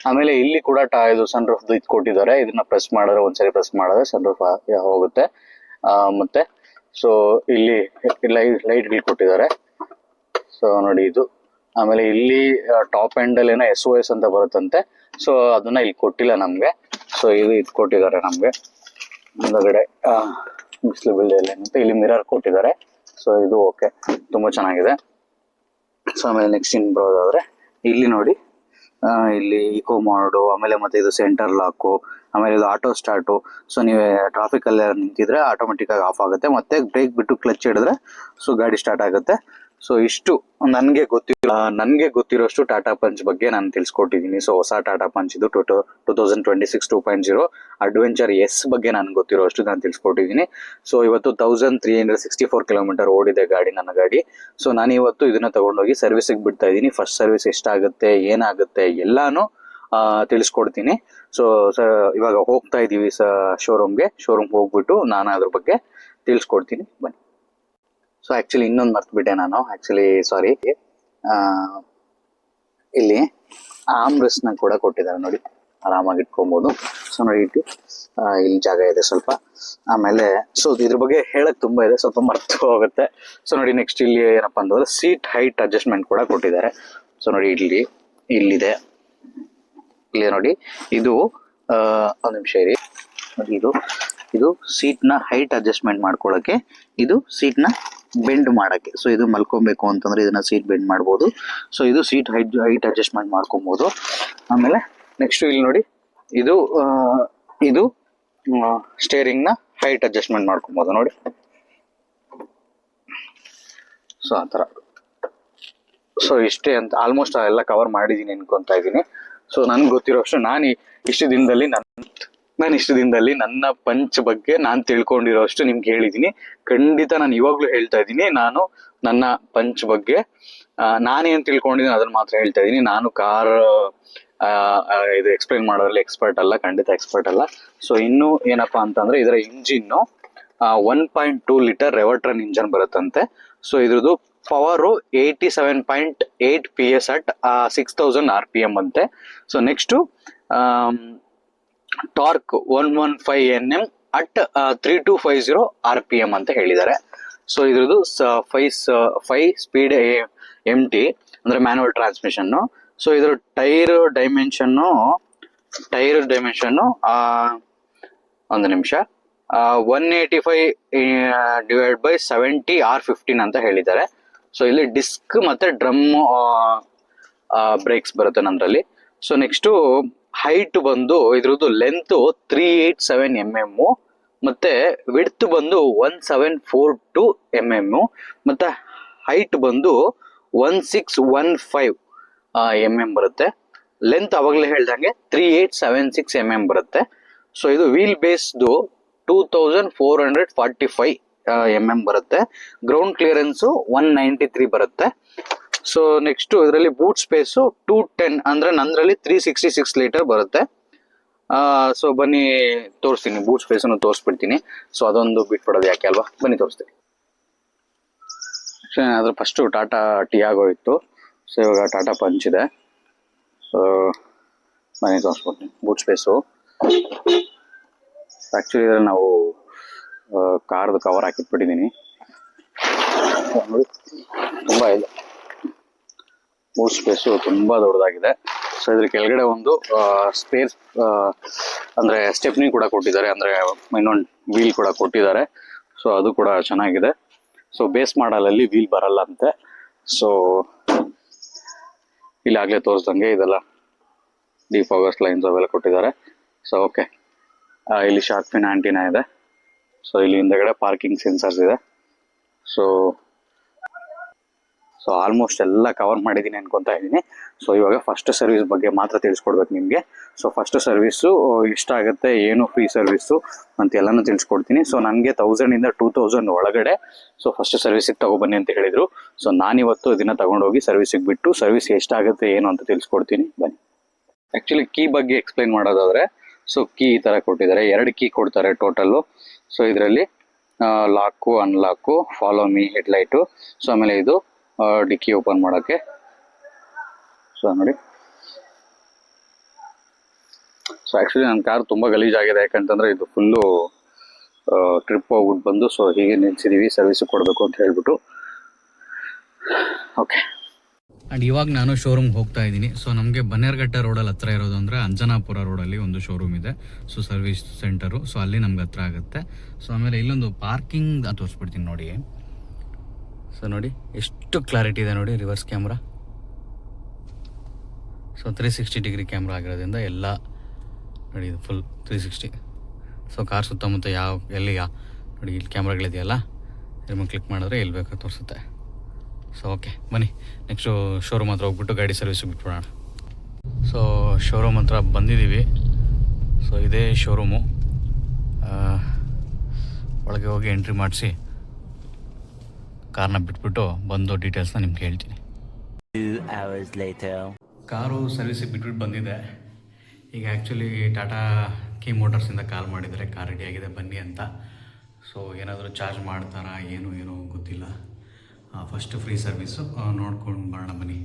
ಆಮೇಲೆ ಇಲ್ಲಿ ಕೂಡ ಇದು ಸನ್ ರೂಫ್ ಇದು ಕೊಟ್ಟಿದ್ದಾರೆ. ಇದನ್ನ ಪ್ರೆಸ್ ಮಾಡಿದ್ರೆ, ಒಂದ್ಸರಿ ಪ್ರೆಸ್ ಮಾಡಿದ್ರೆ ಸನ್ ರೂಫ್ ಹೋಗುತ್ತೆ. ಮತ್ತೆ ಸೊ ಇಲ್ಲಿ ಲೈಟ್ಗಳು ಕೊಟ್ಟಿದ್ದಾರೆ. ಸೊ ನೋಡಿ ಇದು. ಆಮೇಲೆ ಇಲ್ಲಿ ಟಾಪ್ ಎಂಡ್ ಅಲ್ಲಿ ಏನೋ SOS ಅಂತ ಬರುತ್ತಂತೆ. ಸೊ ಅದನ್ನ ಇಲ್ಲಿ ಕೊಟ್ಟಿಲ್ಲ ನಮ್ಗೆ. ಸೊ ಇದು ಕೊಟ್ಟಿದ್ದಾರೆ ನಮ್ಗೆ ಮುಂದಗಡೆ ಬಿಸಿಲು ಬೀಳಲ್ಲ ಅಂತ. ಇಲ್ಲಿ ಮಿರರ್ ಕೊಟ್ಟಿದ್ದಾರೆ. ಸೊ ಇದು ಓಕೆ, ತುಂಬಾ ಚೆನ್ನಾಗಿದೆ. ಸೊ ಆಮೇಲೆ ನೆಕ್ಸ್ಟ್ ಬರೋದಾದ್ರೆ, ಇಲ್ಲಿ ನೋಡಿ, ಇಲ್ಲಿ ಇಕೋ ಮೋಡು, ಆಮೇಲೆ ಮತ್ತೆ ಇದು ಸೆಂಟರ್ ಲಾಕು, ಆಮೇಲೆ ಇದು ಆಟೋ ಸ್ಟಾರ್ಟು. ಸೊ ನೀವು ಟ್ರಾಫಿಕ್ ಅಲ್ಲಿ ನಿಂತಿದ್ರೆ ಆಟೋಮೆಟಿಕ್ ಆಗಿ ಆಫ್ ಆಗುತ್ತೆ. ಮತ್ತೆ ಬ್ರೇಕ್ ಬಿಟ್ಟು ಕ್ಲಚ್ ಹಿಡಿದ್ರೆ ಸೊ ಗಾಡಿ ಸ್ಟಾರ್ಟ್ ಆಗುತ್ತೆ. ಸೊ ಇಷ್ಟು ನನಗೆ ಗೊತ್ತಿರೋಷ್ಟು ಟಾಟಾ ಪಂಚ್ ಬಗ್ಗೆ ನಾನು ತಿಳಿಸ್ಕೊಟ್ಟಿದ್ದೀನಿ. ಸೊ ಹೊಸ ಟಾಟಾ ಪಂಚ್ ಇದು 2026 2.0 ಅಡ್ವೆಂಚರ್ ಎಸ್ ಬಗ್ಗೆ ನನಗೆ ಗೊತ್ತಿರೋಷ್ಟು ನಾನು ತಿಳಿಸ್ಕೊಟ್ಟಿದ್ದೀನಿ. ಸೊ ಇವತ್ತು 1364 ಕಿಲೋಮೀಟರ್ ಓಡಿದೆ ನನ್ನ ಗಾಡಿ. ಸೊ ನಾನು ಇವತ್ತು ಇದನ್ನ ತಗೊಂಡೋಗಿ ಸರ್ವಿಸಿಗೆ ಬಿಡ್ತಾ ಇದ್ದೀನಿ. ಫಸ್ಟ್ ಸರ್ವಿಸ್ ಎಷ್ಟಾಗುತ್ತೆ, ಏನಾಗುತ್ತೆ ಎಲ್ಲಾನು ತಿಳಿಸ್ಕೊಡ್ತೀನಿ. ಸೊ ಇವಾಗ ಹೋಗ್ತಾ ಇದೀವಿ ಶೋರೂಮ್ ಹೋಗ್ಬಿಟ್ಟು ನಾನು ಅದ್ರ ಬಗ್ಗೆ ತಿಳಿಸ್ಕೊಡ್ತೀನಿ, ಬನ್ನಿ. ಸೊ ಆಕ್ಚುಲಿ ಇನ್ನೊಂದು ಮರ್ತ್ಬಿಟ್ಟೆ ನಾನು, ಸಾರಿ. ಇಲ್ಲಿ ಆಮ್ರೆಸ್ಟ್ ನ ಕೂಡ ಕೊಟ್ಟಿದ್ದಾರೆ ನೋಡಿ, ಆರಾಮಾಗಿ ಇಟ್ಕೊಬಹುದು. ಸೊ ನೋಡಿ, ಇಲ್ಲಿ ಜಾಗ ಇದೆ ಸ್ವಲ್ಪ. ಆಮೇಲೆ ಸೊ ಇದ್ರ ಬಗ್ಗೆ ಹೇಳಕ್ ತುಂಬಾ ಇದೆ, ಸ್ವಲ್ಪ ಮರ್ತು ಹೋಗುತ್ತೆ. ಸೊ ನೋಡಿ, ನೆಕ್ಸ್ಟ್ ಇಲ್ಲಿ ಏನಪ್ಪಾ ಅಂತಂದ್ರೆ ಸೀಟ್ ಹೈಟ್ ಅಡ್ಜಸ್ಟ್ಮೆಂಟ್ ಕೂಡ ಕೊಟ್ಟಿದ್ದಾರೆ. ಸೊ ನೋಡಿ, ಇಲ್ಲಿದೆ ನೋಡಿ, ಇದು ಒಂದ್ ನಿಮಿಷ ಇರಿ. ನೋಡಿ, ಇದು ಸೀಟ್ ನ ಹೈಟ್ ಅಡ್ಜಸ್ಟ್ಮೆಂಟ್ ಮಾಡ್ಕೊಳಕ್ಕೆ, ಇದು ಸೀಟ್ ನ ಬೆಂಡ್ ಮಾಡಕ್ಕೆ. ಸೊ ಇದು ಮಲ್ಕೊಬೇಕು ಅಂತಂದ್ರೆ ಇದನ್ನ ಸೀಟ್ ಬೆಂಡ್ ಮಾಡ್ಬೋದು. ಸೊ ಇದು ಸೀಟ್ ಹೈಟ್ ಅಡ್ಜಸ್ಟ್ಮೆಂಟ್ ಮಾಡ್ಕೊಬಹುದು. ಆಮೇಲೆ ನೆಕ್ಸ್ಟ್ ಇಲ್ಲಿ ನೋಡಿ, ಇದು ಸ್ಟೇರಿಂಗ್ ನ ಹೈಟ್ ಅಡ್ಜಸ್ಟ್ಮೆಂಟ್ ಮಾಡ್ಕೊಬಹುದು ನೋಡಿ. ಸೊ ಆತರ. ಸೊ ಇಷ್ಟೇ ಅಂತ ಆಲ್ಮೋಸ್ಟ್ ಎಲ್ಲ ಕವರ್ ಮಾಡಿದೀನಿ ಅನ್ಕೊಂತಾ ಇದ್ದೀನಿ. ಸೊ ನನ್ಗೆ ಗೊತ್ತಿರೋ ಅಷ್ಟು ನಾನು ಇಷ್ಟು ದಿನದಲ್ಲಿ ನನ್ನ ಪಂಚ್ ಬಗ್ಗೆ ನಾನು ತಿಳ್ಕೊಂಡಿರೋ ಅಷ್ಟು ನಿಮ್ಗೆ ಹೇಳಿದೀನಿ. ಖಂಡಿತ ನಾನು ಇವಾಗ್ಲೂ ಹೇಳ್ತಾ ಇದ್ದೀನಿ, ನಾನು ನನ್ನ ಪಂಚ್ ಬಗ್ಗೆ ನಾನೇನ್ ತಿಳ್ಕೊಂಡಿದ್ದೀನಿ ಅದನ್ನ ಮಾತ್ರ ಹೇಳ್ತಾ ಇದ್ದೀನಿ. ನಾನು ಕಾರ್ ಇದು ಎಕ್ಸ್ಪ್ಲೈನ್ ಮಾಡೋದ್ರಲ್ಲಿ ಎಕ್ಸ್ಪರ್ಟ್ ಅಲ್ಲ, ಖಂಡಿತ ಎಕ್ಸ್ಪರ್ಟ್ ಅಲ್ಲ. ಸೊ ಇನ್ನು ಏನಪ್ಪಾ ಅಂತಂದ್ರೆ, ಇದರ ಇಂಜಿನ್ 1.2 ಲೀಟರ್ ರೆವರ್ಟ್ರನ್ ಇಂಜನ್ ಬರುತ್ತಂತೆ. ಸೊ ಇದ್ರದ್ದು ಪವರು 87.8 PS ಅಟ್ 6000 RPM ಅಂತೆ. So next torque 115 Nm at 3250 RPM ಅಂತ ಹೇಳಿದ್ದಾರೆ. ಸೊ ಇದ್ರದ್ದು 5 ಸ್ಪೀಡ್ MT ಅಂದ್ರೆ ಮ್ಯಾನುವಲ್ ಟ್ರಾನ್ಸ್ಮಿಷನ್. ಸೊ ಇದ್ರ ಟೈರ್ ಡೈಮೆನ್ಷನ್ನು ಒಂದು ನಿಮಿಷ 185/70 R15 ಅಂತ ಹೇಳಿದ್ದಾರೆ. ಸೊ ಇಲ್ಲಿ ಡಿಸ್ಕ್ ಮತ್ತೆ ಡ್ರಮ್ ಬ್ರೇಕ್ಸ್ ಬರುತ್ತೆ ನಮ್ದ್ರಲ್ಲಿ. ಸೊ ನೆಕ್ಸ್ಟು ಹೈಟ್ ಬಂದು ಇದ್ರದ್ದು ಲೆಂತ್ 387 mm ಮತ್ತೆ ವಿಡ್ತ್ ಬಂದು 1742 mm ಮತ್ತೆ ಹೈಟ್ ಬಂದು 1615 mm ಬರುತ್ತೆ. ಲೆಂತ್ ಅವಾಗಲೇ ಹೇಳ್ದಂಗೆ 3876 mm ಬರುತ್ತೆ. ಸೊ ಇದು ವೀಲ್ ಬೇಸ್ದು 2445 mm ಬರುತ್ತೆ. ಗ್ರೌಂಡ್ ಕ್ಲಿಯರೆನ್ಸು 193 ಬರುತ್ತೆ. ಸೊ ನೆಕ್ಸ್ಟ್ ಇದರಲ್ಲಿ ಬೂಟ್ ಸ್ಪೇಸು 210 ಅಂದ್ರೆ ನಂದ್ರಲ್ಲಿ 366 ಲೀಟರ್ ಬರುತ್ತೆ. ಸೊ ಬನ್ನಿ ತೋರಿಸ್ತೀನಿ, ಬೂಟ್ ಸ್ಪೇಸನ್ನು ತೋರಿಸ್ಬಿಡ್ತೀನಿ. ಸೊ ಅದೊಂದು ಬಿಟ್ಬಿಡೋದು ಯಾಕೆ ಅಲ್ವಾ, ಬನ್ನಿ ತೋರಿಸ್ತೀನಿ. ಅದ್ರ ಫಸ್ಟು ಟಾಟಾ ಟಿಯಾಗೋ ಇತ್ತು. ಸೊ ಇವಾಗ ಟಾಟಾ ಪಂಚ್ ಇದೆ. ಸೊ ಬನ್ನಿ ತೋರಿಸ್ಬಿಡ್ತೀನಿ ಬೂಟ್ ಸ್ಪೇಸು. ಆ್ಯಕ್ಚುಲಿ ಇದ್ರಲ್ಲಿ ನಾವು ಕಾರ್ದು ಕವರ್ ಹಾಕಿಟ್ಬಿಟ್ಟಿದ್ದೀನಿ. ನೋಡಿ ತುಂಬ ಇದೆ, ಬೂಟ್ ಸ್ಪೇಸು ತುಂಬ ದೊಡ್ಡದಾಗಿದೆ. ಸೊ ಇದ್ರ ಕೆಳಗಡೆ ಒಂದು ಸ್ಪೇಸ್ ಅಂದರೆ ಸ್ಟೆಪ್ನಿ ಕೂಡ ಕೊಟ್ಟಿದ್ದಾರೆ, ಅಂದರೆ ಇನ್ನೊಂದು ವೀಲ್ ಕೂಡ ಕೊಟ್ಟಿದ್ದಾರೆ. ಸೊ ಅದು ಕೂಡ ಚೆನ್ನಾಗಿದೆ. ಸೊ ಬೇಸ್ ಮಾಡಲಲ್ಲಿ ವೀಲ್ ಬರಲ್ಲ ಅಂತೆ. ಸೊ ಇಲ್ಲಿ ಆಗಲೇ ತೋರಿಸ್ದಂಗೆ ಇದೆಲ್ಲ ಡಿಫಾಗರ್ಸ್ ಲೈನ್ಸ್ ಅವೆಲ್ಲ ಕೊಟ್ಟಿದ್ದಾರೆ. ಸೊ ಓಕೆ, ಇಲ್ಲಿ ಶಾರ್ಕ್ ಫಿನ್ ಆಂಟಿನಾ ಇದೆ. ಸೊ ಇಲ್ಲಿ ಹಿಂದೆಗಡೆ ಪಾರ್ಕಿಂಗ್ ಸೆನ್ಸರ್ಸ್ ಇದೆ. ಸೊ ಆಲ್ಮೋಸ್ಟ್ ಎಲ್ಲ ಕವರ್ ಮಾಡಿದ್ದೀನಿ ಅನ್ಕೊತಾ ಇದ್ದೀನಿ. ಸೊ ಇವಾಗ ಫಸ್ಟ್ ಸರ್ವಿಸ್ ಬಗ್ಗೆ ಮಾತ್ರ ತಿಳಿಸ್ಕೊಡ್ಬೇಕು ನಿಮಗೆ. ಸೊ ಫಸ್ಟ್ ಸರ್ವಿಸು ಎಷ್ಟಾಗುತ್ತೆ, ಏನು ಫ್ರೀ ಸರ್ವಿಸು ಅಂತ ಎಲ್ಲನೂ ತಿಳಿಸ್ಕೊಡ್ತೀನಿ. ಸೊ ನನಗೆ 1000 ಇಂದ 2000 ಒಳಗಡೆ ಸೊ ಫಸ್ಟ್ ಸರ್ವಿಸಿಗೆ ತಗೊಬನ್ನಿ ಅಂತ ಹೇಳಿದರು. ಸೊ ನಾನಿವತ್ತು ಇದನ್ನು ತಗೊಂಡೋಗಿ ಸರ್ವಿಸಿಗೆ ಬಿಟ್ಟು ಸರ್ವಿಸ್ ಎಷ್ಟಾಗುತ್ತೆ ಏನು ಅಂತ ತಿಳಿಸ್ಕೊಡ್ತೀನಿ, ಬನ್ನಿ. ಆ್ಯಕ್ಚುಲಿ ಕೀ ಬಗ್ಗೆ ಎಕ್ಸ್ಪ್ಲೈನ್ ಮಾಡೋದಾದರೆ, ಸೊ ಕೀ ಈ ಥರ ಕೊಟ್ಟಿದ್ದಾರೆ, 2 ಕೀ ಕೊಡ್ತಾರೆ ಟೋಟಲ್ಲು. ಸೊ ಇದರಲ್ಲಿ lock, unlock, follow me, headlight. So ಆಮೇಲೆ ಇದು ಡಿಕ್ಕಿ ಓಪನ್ ಮಾಡೋಕ್ಕೆ. ಸೊ ನೋಡಿ, ಸೊ ಆ್ಯಕ್ಚುಲಿ ನನ್ನ ಕಾರ್ ತುಂಬ ಗಲೀಜಾಗಿದೆ. ಯಾಕಂತಂದರೆ ಇದು ಫುಲ್ಲು ಟ್ರಿಪ್ ಹೋಗ್ಬಿಟ್ಟು ಬಂದು ಸೊ ಹೀಗೆ ನಿಲ್ಸಿದ್ದೀವಿ ಸರ್ವಿಸ್ ಕೊಡಬೇಕು ಅಂತ ಹೇಳ್ಬಿಟ್ಟು. ಓಕೆ, ಆ್ಯಂಡ್ ಇವಾಗ ನಾನು ಶೋರೂಮ್ಗೆ ಹೋಗ್ತಾ ಇದ್ದೀನಿ. ಸೊ ನಮಗೆ ಬನ್ನೇರ್ಘಟ್ಟ ರೋಡಲ್ಲಿ ಹತ್ರ ಇರೋದು ಅಂದರೆ ಅಂಜನಾಪುರ ರೋಡಲ್ಲಿ ಒಂದು ಶೋರೂಮ್ ಇದೆ. So service centre. ಸೊ ಅಲ್ಲಿ ನಮ್ಗೆ ಹತ್ರ ಆಗುತ್ತೆ. ಸೊ ಆಮೇಲೆ ಇಲ್ಲೊಂದು ಪಾರ್ಕಿಂಗ್ ಅಂತ ತೋರಿಸ್ಬಿಡ್ತೀನಿ ನೋಡಿ. ಸೊ ನೋಡಿ ಎಷ್ಟು ಕ್ಲಾರಿಟಿ ಇದೆ ನೋಡಿ, reverse camera. So 360 degree camera ಆಗಿರೋದ್ರಿಂದ ಎಲ್ಲ ನೋಡಿ, ಇದು ಫುಲ್ 360. ಸೊ ಕಾರ್ ಸುತ್ತಮುತ್ತ ಎಲ್ಲಿ ನೋಡಿ ಇಲ್ಲಿ ಕ್ಯಾಮ್ರಾಗಳಿದೆಯಲ್ಲ, ಇದ್ರ ಕ್ಲಿಕ್ ಮಾಡಿದ್ರೆ ಎಲ್ಲಿ ಬೇಕಾದ್ರೆ ತೋರಿಸುತ್ತೆ. ಸೊ ಓಕೆ, ಬನ್ನಿ ನೆಕ್ಸ್ಟು ಶೋರೂಮ್ ಹತ್ರ ಹೋಗ್ಬಿಟ್ಟು ಗಾಡಿ ಸರ್ವಿಸಿಗೆ ಬಿಟ್ಬಿಡೋಣ. ಸೊ ಶೋರೂಮ್ ಹತ್ರ ಬಂದಿದ್ದೀವಿ. ಸೊ ಇದೇ ಶೋರೂಮು. ಒಳಗೆ ಹೋಗಿ ಎಂಟ್ರಿ ಮಾಡಿಸಿ ಕಾರ್ನ ಬಿಟ್ಬಿಟ್ಟು ಬಂದು ಡೀಟೇಲ್ಸ್ನ ನಿಮ್ಗೆ ಹೇಳ್ತೀನಿ. 2 hours later. ಕಾರು ಸರ್ವಿಸಿಗೆ ಬಿಟ್ಬಿಟ್ಟು ಬಂದಿದೆ. ಈಗ ಆ್ಯಕ್ಚುಲಿ ಟಾಟಾ ಕೀ ಮೋಟರ್ಸಿಂದ ಕಾಲ್ ಮಾಡಿದರೆ ಕಾರ್ ರೆಡಿಯಾಗಿದೆ ಬನ್ನಿ ಅಂತ. ಸೊ ಏನಾದರೂ ಚಾರ್ಜ್ ಮಾಡ್ತಾರಾ ಏನೋ ಗೊತ್ತಿಲ್ಲ. ಫಸ್ಟ್ ಫ್ರೀ ಸರ್ವಿಸು ನೋಡ್ಕೊಂಡು ಬರೋಣ ಬನ್ನಿ.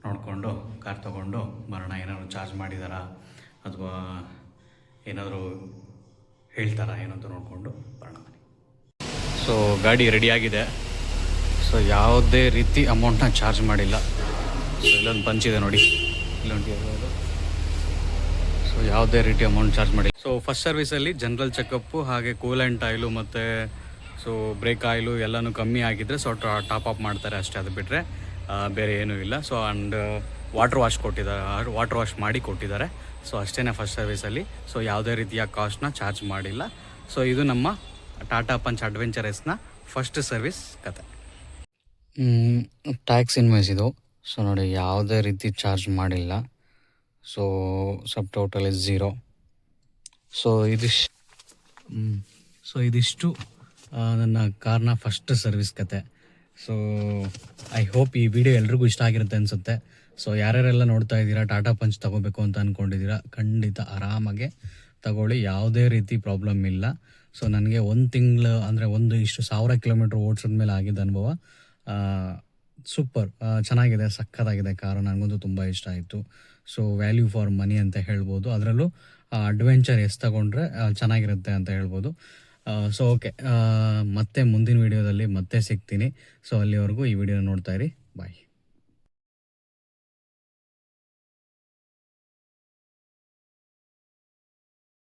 ನೋಡಿಕೊಂಡು ಕಾರ್ ತೊಗೊಂಡು ಬರೋಣ. ಏನಾದರೂ ಚಾರ್ಜ್ ಮಾಡಿದಾರಾ ಅಥವಾ ಏನಾದರೂ ಹೇಳ್ತಾರಾ ಏನಂತ ನೋಡಿಕೊಂಡು ಬರೋಣ ಬನ್ನಿ. ಸೊ ಗಾಡಿ ರೆಡಿಯಾಗಿದೆ. ಸೊ ಯಾವುದೇ ರೀತಿ ಅಮೌಂಟ್ನ ಚಾರ್ಜ್ ಮಾಡಿಲ್ಲ. ಸೊ ಇಲ್ಲೊಂದು ಪಂಚ್ ಇದೆ ನೋಡಿ, ಇಲ್ಲೊಂದು ಇರ್ಬೋದು. ಸೊ ಯಾವುದೇ ರೀತಿ ಅಮೌಂಟ್ ಚಾರ್ಜ್ ಮಾಡಿಲ್ಲ. ಸೊ ಫಸ್ಟ್ ಸರ್ವಿಸಲ್ಲಿ ಜನರಲ್ ಚೆಕಪ್ಪು, ಹಾಗೆ ಕೂಲೆಂಟ್ ಆಯಿಲು ಮತ್ತು ಸೊ ಬ್ರೇಕ್ ಆಯಿಲು ಎಲ್ಲನೂ ಕಮ್ಮಿ ಆಗಿದ್ದರೆ ಸೊ ಟಾಪ್ ಅಪ್ ಮಾಡ್ತಾರೆ ಅಷ್ಟೇ. ಅದು ಬಿಟ್ಟರೆ ಬೇರೆ ಏನೂ ಇಲ್ಲ. ಸೊ ಆ್ಯಂಡ್ ವಾಟರ್ ವಾಶ್ ಕೊಟ್ಟಿದ್ದಾರೆ, ವಾಟರ್ ವಾಶ್ ಮಾಡಿ ಕೊಟ್ಟಿದ್ದಾರೆ. ಸೊ ಅಷ್ಟೇ ಫಸ್ಟ್ ಸರ್ವಿಸಲ್ಲಿ. ಸೊ ಯಾವುದೇ ರೀತಿಯ ಕಾಸ್ಟ್ನ ಚಾರ್ಜ್ ಮಾಡಿಲ್ಲ. ಸೊ ಇದು ನಮ್ಮ ಟಾಟಾ ಪಂಚ್ ಅಡ್ವೆಂಚರ್ ಎಸ್ನ ಫಸ್ಟ್ ಸರ್ವಿಸ್ ಕತೆ. ಟ್ಯಾಕ್ಸ್ ಇನ್ವಾಯ್ಸ್ ಇದು. ಸೊ ನೋಡಿ ಯಾವುದೇ ರೀತಿ ಚಾರ್ಜ್ ಮಾಡಿಲ್ಲ. So sub total is 0. So ಇದಿಷ್ಟು ನನ್ನ ಕಾರ್ನ ಫಸ್ಟ್ ಸರ್ವಿಸ್ ಕತೆ. ಸೊ ಐ ಹೋಪ್ ಈ ವಿಡಿಯೋ ಎಲ್ರಿಗೂ ಇಷ್ಟ ಆಗಿರುತ್ತೆ ಅನಿಸುತ್ತೆ. ಸೊ ಯಾರ್ಯಾರೆಲ್ಲ ನೋಡ್ತಾ ಇದ್ದೀರಾ, ಟಾಟಾ ಪಂಚ್ ತೊಗೋಬೇಕು ಅಂತ ಅಂದ್ಕೊಂಡಿದ್ದೀರಾ, ಖಂಡಿತ ಆರಾಮಾಗೆ ತಗೊಳ್ಳಿ, ಯಾವುದೇ ರೀತಿ ಪ್ರಾಬ್ಲಮ್ ಇಲ್ಲ. ಸೊ ನನಗೆ 1 ತಿಂಗಳು ಅಂದರೆ 1000 ಕಿಲೋಮೀಟ್ರ್ ಓಡಿಸಿದ ಮೇಲೆ ಆಗಿದ್ದ ಅನುಭವ ಸೂಪರ್, ಚೆನ್ನಾಗಿದೆ, ಸಖತ್ತಾಗಿದೆ ಕಾರು. ನನಗಂತೂ ತುಂಬ ಇಷ್ಟ ಆಯಿತು. ಸೊ ವ್ಯಾಲ್ಯೂ ಫಾರ್ ಮನಿ ಅಂತ ಹೇಳ್ಬೋದು. ಅದರಲ್ಲೂ ಅಡ್ವೆಂಚರ್ ಎಸ್ ತಗೊಂಡ್ರೆ ಚೆನ್ನಾಗಿರುತ್ತೆ ಅಂತ ಹೇಳ್ಬೋದು. ಸೊ ಓಕೆ, ಮತ್ತೆ ಮುಂದಿನ ವೀಡಿಯೋದಲ್ಲಿ ಮತ್ತೆ ಸಿಗ್ತೀನಿ. ಸೊ ಅಲ್ಲಿವರೆಗೂ ಈ ವಿಡಿಯೋ ನೋಡ್ತಾ ಇರಿ. ಬಾಯ್.